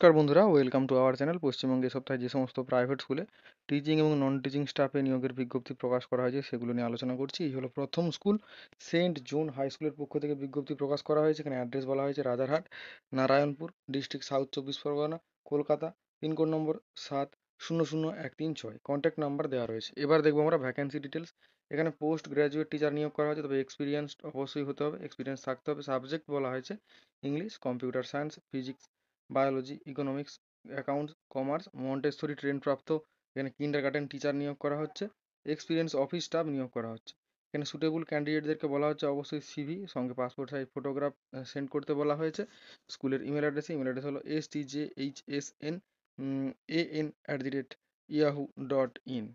নমস্কার বন্ধুরা, welcome to our channel. পশ্চিমবঙ্গে এ সপ্তাহে যে সমস্ত প্রাইভেট স্কুলে টিচিং এবং নন টিচিং স্টাফে নিয়োগের বিজ্ঞপ্তি প্রকাশ করা হয়েছে সেগুলো নিয়ে আলোচনা করছি। এই হলো প্রথম স্কুল, সেন্ট জোন হাই স্কুলের পক্ষ থেকে বিজ্ঞপ্তি প্রকাশ করা হয়েছে। এখানে অ্যাড্রেস বলা হয়েছে রাজারহাট, নারায়ণপুর, ডিস্ট্রিক্ট সাউথ চব্বিশ পরগনা, কলকাতা। পিনকোড নম্বর 700136। কন্ট্যাক্ট নাম্বার দেওয়া রয়েছে। এবার দেখবো আমরা ভ্যাকেন্সি ডিটেলস। এখানে পোস্ট গ্র্যাজুয়েট টিচার নিয়োগ করা হয়েছে, তবে এক্সপিরিয়েন্স অবশ্যই হতে হবে, এক্সপিরিয়েন্স থাকতে হবে। সাবজেক্ট বলা হয়েছে English, computer science, physics, biology, economics, accounts, commerce, Montessori train প্রাপ্ত এখানে কিন্ডারগার্টেন টিচার নিয়োগ করা হচ্ছে। এক্সপিরিয়েন্স অফিস স্টাফ নিয়োগ করা হচ্ছে। এখানে সুটেবল ক্যান্ডিডেটদেরকে বলা হচ্ছে অবশ্যই সিভি সঙ্গে পাসপোর্ট সাইজ ফটোগ্রাফ সেন্ড করতে বলা হয়েছে। স্কুলের ইমেল অ্যাড্রেস হলো stjhsnan@yahoo.in।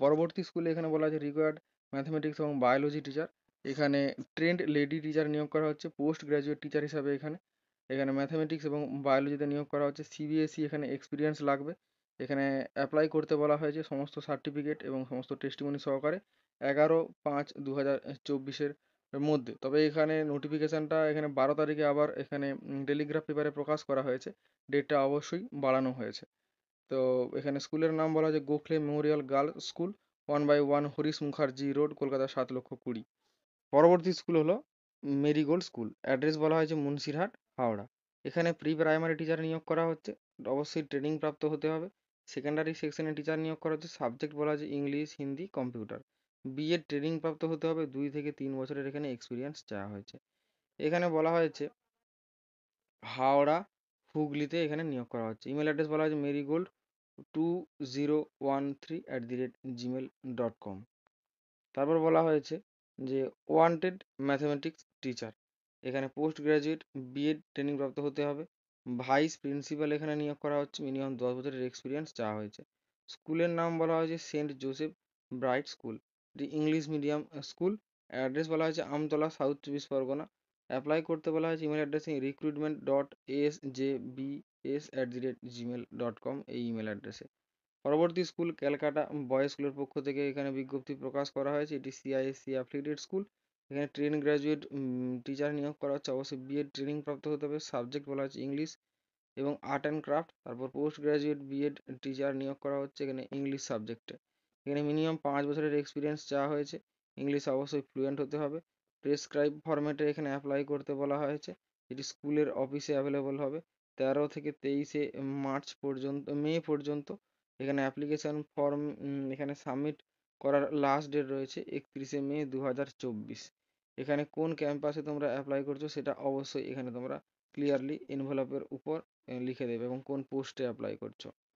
পরবর্তী স্কুলে এখানে বলা আছে রিকোয়ার্ড ম্যাথমেটিক্স এবং বায়োলজি টিচার। এখানে ট্রেন্ড লেডি টিচার নিয়োগ করা হচ্ছে পোস্ট গ্র্যাজুয়েট টিচার হিসাবে। এখানে এখানে ম্যাথামেটিক্স এবং বায়োলজিতে নিয়োগ করা হচ্ছে। সিবিএসই এখানে এক্সপিরিয়েন্স লাগবে। এখানে অ্যাপ্লাই করতে বলা হয়েছে সমস্ত সার্টিফিকেট এবং সমস্ত টেস্টিমনি সহকারে 11/5/2024 মধ্যে। তবে এখানে নোটিফিকেশানটা এখানে 12 তারিখে আবার এখানে টেলিগ্রাফ পেপারে প্রকাশ করা হয়েছে। ডেটটা অবশ্যই বাড়ানো হয়েছে। তো এখানে স্কুলের নাম বলা হয়েছে Gokhale Memorial girls school, 1/1 Harish Mukherjee road, Kolkata 7,20,000। পরবর্তী স্কুল হলো মেরিগোল্ড স্কুল। অ্যাড্রেস বলা হয়েছে মুন্সিরহাট, হাওড়া। এখানে প্রি প্রাইমারি টিচার নিয়োগ করা হচ্ছে, অবশ্যই ট্রেনিং প্রাপ্ত হতে হবে। সেকেন্ডারি সেকশনে টিচার নিয়োগ করা হচ্ছে, সাবজেক্ট বলা হয়েছে English, Hindi, computer. BEd training প্রাপ্ত হতে হবে, 2 থেকে 3 বছরের এখানে এক্সপিরিয়েন্স চাওয়া হয়েছে। এখানে বলা হয়েছে হাওড়া, হুগলিতে এখানে নিয়োগ করা হচ্ছে। ইমেল অ্যাড্রেস বলা হয়েছে মেরিগোল্ড 2013@gmail.com। তারপর বলা হয়েছে যে ওয়ান্টেড ম্যাথমেটিক্স টিচার। এখানে পোস্ট গ্রাজুয়েট বিএড ট্রেনিং প্রাপ্ত হতে হবে। ভাইস প্রিন্সিপাল এখানে নিয়োগ করা হচ্ছে, মিনিমাম 10 বছরের এক্সপিরিয়েন্স চাওয়া হয়েছে। স্কুলের নাম বলা হয়েছে সেন্ট জোসেফ ব্রাইট স্কুল, এটি ইংলিশ মিডিয়াম স্কুল। অ্যাড্রেস বলা হয়েছে আমতলা, সাউথ চব্বিশ পরগনা। অ্যাপ্লাই করতে বলা হয়েছে ইমেল অ্যাড্রেসে recruitment.asjbs@gmail.com, এই ইমেল অ্যাড্রেসে। পরবর্তী স্কুল ক্যালকাটা বয়েজ স্কুলের পক্ষ থেকে এখানে বিজ্ঞপ্তি প্রকাশ করা হয়েছে। এটি সিআইএসসি অ্যাফিলিয়েটেড স্কুল। এখানে ট্রেন গ্র্যাজুয়েট টিচার নিয়োগ করা হচ্ছে, অবশ্যই বিএড ট্রেনিং প্রাপ্ত হতে হবে। সাবজেক্ট বলা হচ্ছে ইংলিশ এবং আর্ট অ্যান্ড ক্রাফট। তারপর পোস্ট গ্র্যাজুয়েট বিএড টিচার নিয়োগ করা হচ্ছে এখানে ইংলিশ সাবজেক্টে। এখানে মিনিমাম 5 বছরের এক্সপিরিয়েন্স চাওয়া হয়েছে। ইংলিশ অবশ্যই ফ্লুয়েন্ট হতে হবে। প্রেসক্রাইব ফরম্যাটে এখানে অ্যাপ্লাই করতে বলা হয়েছে। এটি স্কুলের অফিসে অ্যাভেলেবল হবে 13 থেকে 23 মে পর্যন্ত। এখানে অ্যাপ্লিকেশন ফর্ম এখানে সাবমিট করার লাস্ট ডেট রয়েছে 31 মে 2024। এখানে কোন ক্যাম্পাসে তোমরা অ্যাপ্লাই করছো সেটা অবশ্যই এখানে তোমরা ক্লিয়ারলি এনভেলপের উপর লিখে দেবে এবং কোন পোস্টে অ্যাপ্লাই করছো।